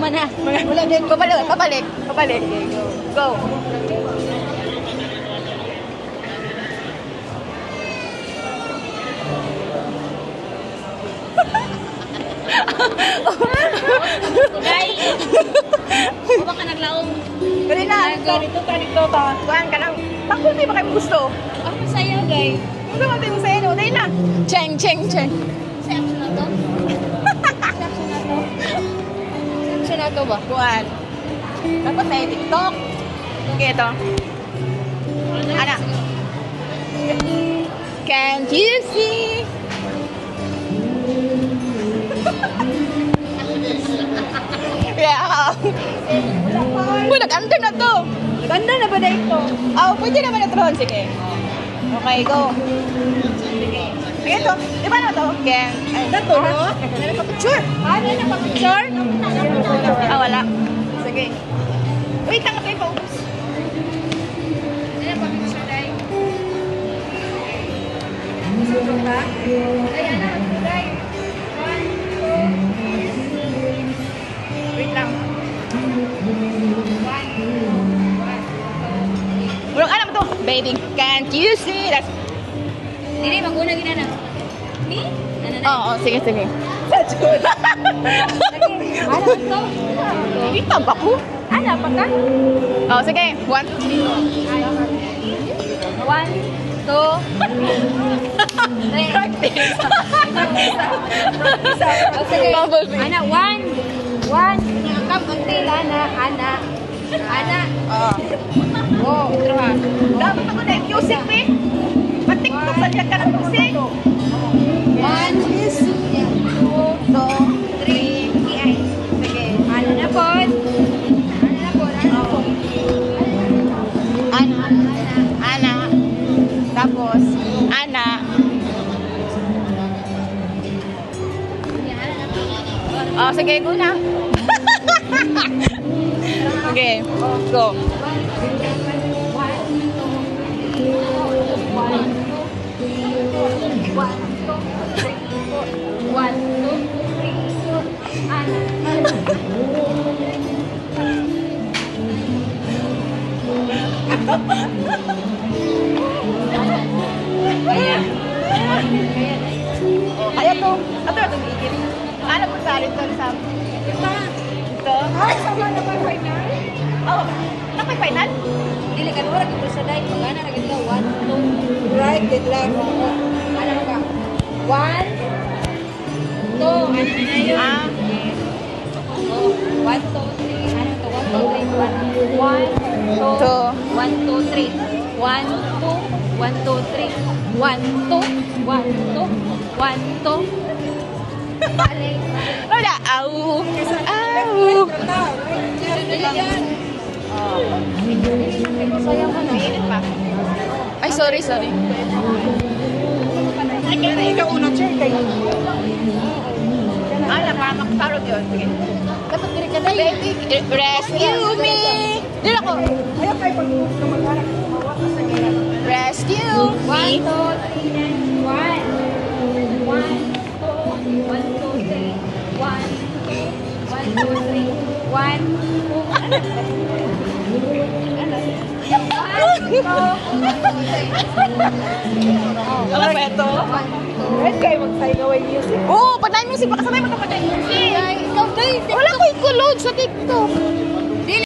na. Wala din. Pabalik. Pabalik. Pabalik. Go. Guys. Baka ka naglaong. Dali na. Dito. Kuhaan ka lang. Bakit di ba kayo gusto? Ang masaya, guys. Ano naman tayo masaya no? Dali na. Cheng. Sa action na to? Sa na to ba? Kuhaan. Tapos tayo TikTok. Okay, ito. Ana. Can't you see? Yeah. Uy, nag-under na to. Nag-under na ba na ito? Oh, pwede naman na tron. Sige. Okay, go. Sige. Sige ito. Di ba na to? Again. Ito, no? Picture. Ano na picture? Ah, wala. Sige. Wait, tanggap kayo paubos. Ano pa picture, guys? Ha? Ay, ano, guys? Wait lang. Murang alam to. Baby, can't you see? That's... Dili, mag-una ginana. Ni? Oo, sige. That's good. Ano to? Kita ba ko? Ano pa ka? Oh, sige. 1, 2, 3. 1, 2, 3. Practice. Sige. Bumblebee. Ana, 1. Nakakam, until, ana. Oo. Oh, ito ha. Dapat ako na music, me. Patiktok sa diyan ka ng music. 1, 2, 3. Sige. Ano na po? Ana. Tapos, Ana. Oh, sige, go na. Okay, go. Kaya to. Ato na tumigil. Ano po sa alin to sa... Ito? Ay, sama na ba final? Oh, napay final? Dili ka nura dito sa dai. Magana na ganda 1, 2. Right, good luck. Ano ka? 1, 2. Ano na yun? Ah. 1, 2, 3. Ano to? 1, 2, 3. 1, 2, 1, 2, 3. 1, 2, 1, 2, 3. 1, 2, 1, 2, 1, 2. Balik. Wala. Au. Sayang ka na. Mainit pa. Ay, sorry. Ikaw una, chair kayo. Ala, para makakarog yun. Sige. Dapat diri ka dai. Baby, rescue me! Dito ako. Ayaw kayo pag mag-anak ko, mawa ka sa kaya. Rescue 1, 2, 3. me! 1, Ano ba ito? Red kayo mag-sigaway music. Oo, pag-nine music, baka sabay mo ito pag-nine music. Ikaw dai. Wala ko i-load sa TikTok.